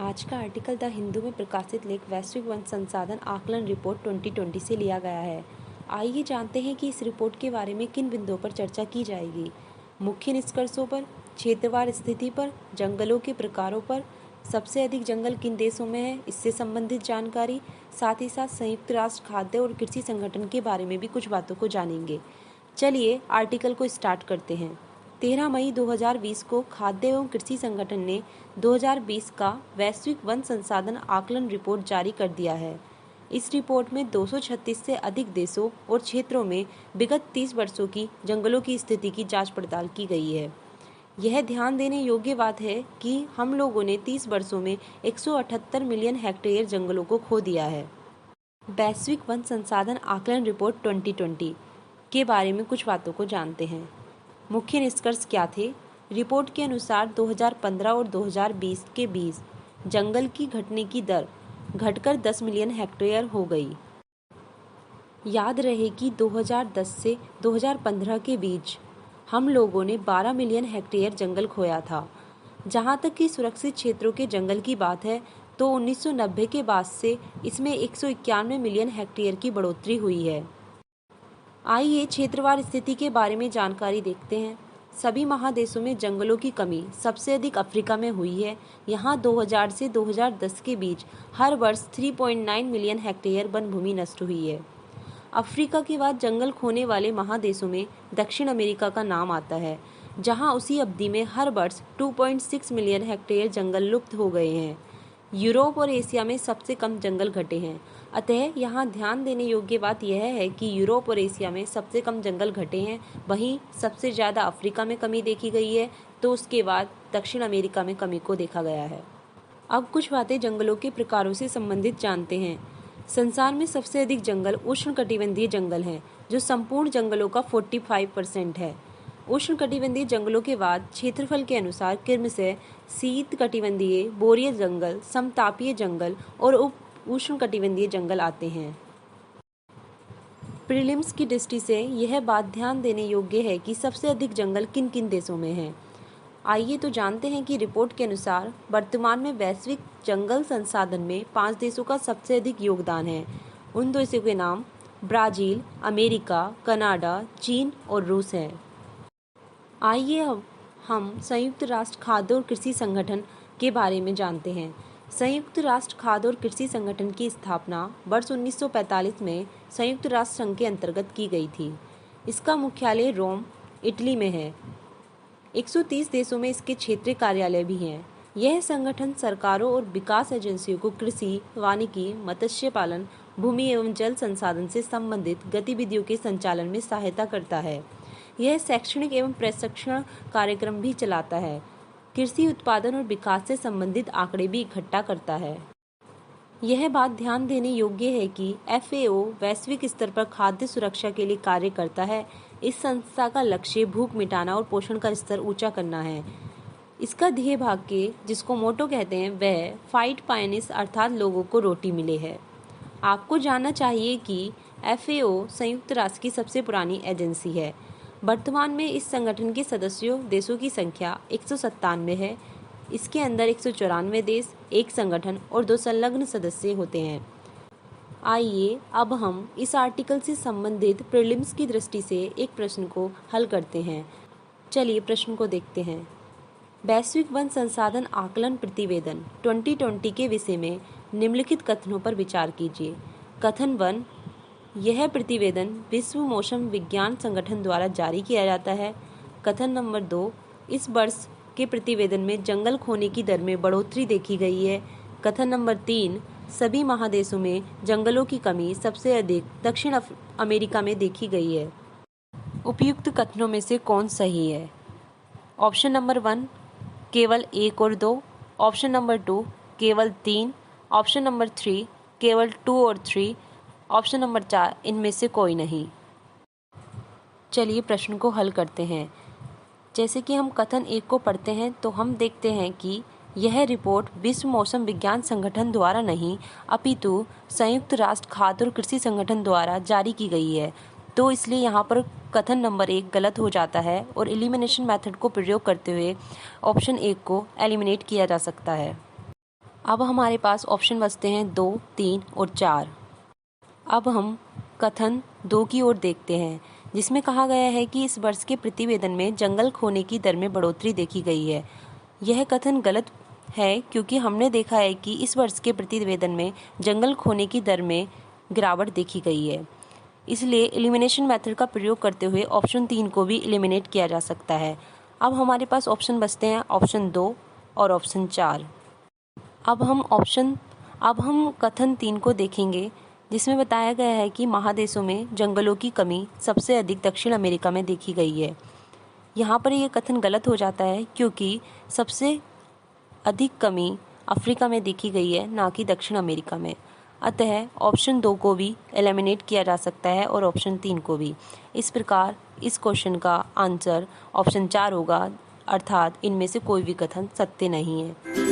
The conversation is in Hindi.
आज का आर्टिकल द हिंदू में प्रकाशित लेख वैश्विक वन संसाधन आकलन रिपोर्ट 2020 से लिया गया है। आइए जानते हैं कि इस रिपोर्ट के बारे में किन बिंदुओं पर चर्चा की जाएगी। मुख्य निष्कर्षों पर, क्षेत्रवार स्थिति पर, जंगलों के प्रकारों पर, सबसे अधिक जंगल किन देशों में है, इससे संबंधित जानकारी, साथ ही साथ संयुक्त राष्ट्र खाद्य और कृषि संगठन के बारे में भी कुछ बातों को जानेंगे। चलिए आर्टिकल को स्टार्ट करते हैं। 13 मई 2020 को खाद्य एवं कृषि संगठन ने 2020 का वैश्विक वन संसाधन आकलन रिपोर्ट जारी कर दिया है। इस रिपोर्ट में 236 से अधिक देशों और क्षेत्रों में विगत 30 वर्षों की जंगलों की स्थिति की जांच पड़ताल की गई है। यह ध्यान देने योग्य बात है कि हम लोगों ने 30 वर्षों में 178 मिलियन हेक्टेयर जंगलों को खो दिया है। वैश्विक वन संसाधन आकलन रिपोर्ट 2020 के बारे में कुछ बातों को जानते हैं। मुख्य निष्कर्ष क्या थे? रिपोर्ट के अनुसार 2015 और 2020 के बीच जंगल की घटने की दर घटकर 10 मिलियन हेक्टेयर हो गई। याद रहे कि 2010 से 2015 के बीच हम लोगों ने 12 मिलियन हेक्टेयर जंगल खोया था। जहां तक कि सुरक्षित क्षेत्रों के जंगल की बात है तो 1990 के बाद से इसमें 191 मिलियन हेक्टेयर की बढ़ोतरी हुई है। आइए क्षेत्रवार स्थिति के बारे में जानकारी देखते हैं। सभी महादेशों में जंगलों की कमी सबसे अधिक अफ्रीका में हुई है। यहाँ 2000 से 2010 के बीच हर वर्ष 3.9 मिलियन हेक्टेयर वन भूमि नष्ट हुई है। अफ्रीका के बाद जंगल खोने वाले महादेशों में दक्षिण अमेरिका का नाम आता है, जहाँ उसी अवधि में हर वर्ष 2.6 मिलियन हेक्टेयर जंगल लुप्त हो गए हैं। यूरोप और एशिया में सबसे कम जंगल घटे हैं। अतः यहाँ ध्यान देने योग्य बात यह है कि यूरोप और एशिया में सबसे कम जंगल घटे हैं, वहीं सबसे ज़्यादा अफ्रीका में कमी देखी गई है, तो उसके बाद दक्षिण अमेरिका में कमी को देखा गया है। अब कुछ बातें जंगलों के प्रकारों से संबंधित जानते हैं। संसार में सबसे अधिक जंगल उष्णकटिबंधीय जंगल हैं, जो संपूर्ण जंगलों का 45% है। उष्णकटिबंधीय जंगलों के बाद क्षेत्रफल के अनुसार क्रमशः शीतकटिबंधीय, बोरियल जंगल, समतापीय जंगल और उप उष्णकटिबंधीय जंगल आते हैं। प्रीलिम्स की दृष्टि से यह बात ध्यान देने योग्य है कि सबसे अधिक जंगल किन किन देशों में हैं। आइए तो जानते हैं कि रिपोर्ट के अनुसार वर्तमान में वैश्विक जंगल संसाधन में 5 देशों का सबसे अधिक योगदान है। उन देशों के नाम ब्राज़ील, अमेरिका, कनाडा, चीन और रूस हैं। आइए अब हम संयुक्त राष्ट्र खाद्य और कृषि संगठन के बारे में जानते हैं। संयुक्त राष्ट्र खाद्य और कृषि संगठन की स्थापना वर्ष 1945 में संयुक्त राष्ट्र संघ के अंतर्गत की गई थी। इसका मुख्यालय रोम, इटली में है। 130 देशों में इसके क्षेत्रीय कार्यालय भी हैं। यह संगठन सरकारों और विकास एजेंसियों को कृषि, वानिकी, मत्स्य पालन, भूमि एवं जल संसाधन से संबंधित गतिविधियों के संचालन में सहायता करता है। यह शैक्षणिक एवं प्रशिक्षण कार्यक्रम भी चलाता है। कृषि उत्पादन और विकास से संबंधित आंकड़े भी इकट्ठा करता है। यह बात ध्यान देने योग्य है कि FAO वैश्विक स्तर पर खाद्य सुरक्षा के लिए कार्य करता है। इस संस्था का लक्ष्य भूख मिटाना और पोषण का स्तर ऊंचा करना है। इसका ध्येय वाक्य, जिसको मोटो कहते हैं, वह फाइट पाइनिस अर्थात लोगों को रोटी मिले है। आपको जानना चाहिए कि FAO संयुक्त राष्ट्र की सबसे पुरानी एजेंसी है। वर्तमान में इस संगठन के सदस्यों देशों की संख्या 197 है। इसके अंदर 194 देश, एक संगठन और 2 संलग्न सदस्य होते हैं। आइए अब हम इस आर्टिकल से संबंधित प्रीलिम्स की दृष्टि से एक प्रश्न को हल करते हैं। चलिए प्रश्न को देखते हैं। वैश्विक वन संसाधन आकलन प्रतिवेदन 2020 के विषय में निम्नलिखित कथनों पर विचार कीजिए। कथन 1, यह प्रतिवेदन विश्व मौसम विज्ञान संगठन द्वारा जारी किया जाता है। कथन नंबर 2, इस वर्ष के प्रतिवेदन में जंगल खोने की दर में बढ़ोतरी देखी गई है। कथन नंबर 3, सभी महादेशों में जंगलों की कमी सबसे अधिक दक्षिण अमेरिका में देखी गई है। उपयुक्त कथनों में से कौन सही है? ऑप्शन नंबर 1 केवल 1 और 2, ऑप्शन नंबर 2 केवल 3, ऑप्शन नंबर 3 केवल 2 और 3, ऑप्शन नंबर 4 इनमें से कोई नहीं। चलिए प्रश्न को हल करते हैं। जैसे कि हम कथन 1 को पढ़ते हैं तो हम देखते हैं कि यह रिपोर्ट विश्व मौसम विज्ञान संगठन द्वारा नहीं अपितु संयुक्त राष्ट्र खाद्य और कृषि संगठन द्वारा जारी की गई है। तो इसलिए यहाँ पर कथन नंबर 1 गलत हो जाता है और एलिमिनेशन मेथड को प्रयोग करते हुए ऑप्शन 1 को एलिमिनेट किया जा सकता है। अब हमारे पास ऑप्शन बचते हैं 2, 3 और 4। अब हम कथन 2 की ओर देखते हैं, जिसमें कहा गया है कि इस वर्ष के प्रतिवेदन में जंगल खोने की दर में बढ़ोतरी देखी गई है। यह कथन गलत है, क्योंकि हमने देखा है कि इस वर्ष के प्रतिवेदन में जंगल खोने की दर में गिरावट देखी गई है। इसलिए एलिमिनेशन मेथड का प्रयोग करते हुए ऑप्शन 3 को भी एलिमिनेट किया जा सकता है। अब हमारे पास ऑप्शन बचते हैं ऑप्शन 2 और ऑप्शन 4। अब हम कथन 3 को देखेंगे, जिसमें बताया गया है कि महादेशों में जंगलों की कमी सबसे अधिक दक्षिण अमेरिका में देखी गई है। यहाँ पर यह कथन गलत हो जाता है, क्योंकि सबसे अधिक कमी अफ्रीका में देखी गई है, ना कि दक्षिण अमेरिका में। अतः ऑप्शन 2 को भी एलिमिनेट किया जा सकता है और ऑप्शन 3 को भी। इस प्रकार इस क्वेश्चन का आंसर ऑप्शन 4 होगा, अर्थात इनमें से कोई भी कथन सत्य नहीं है।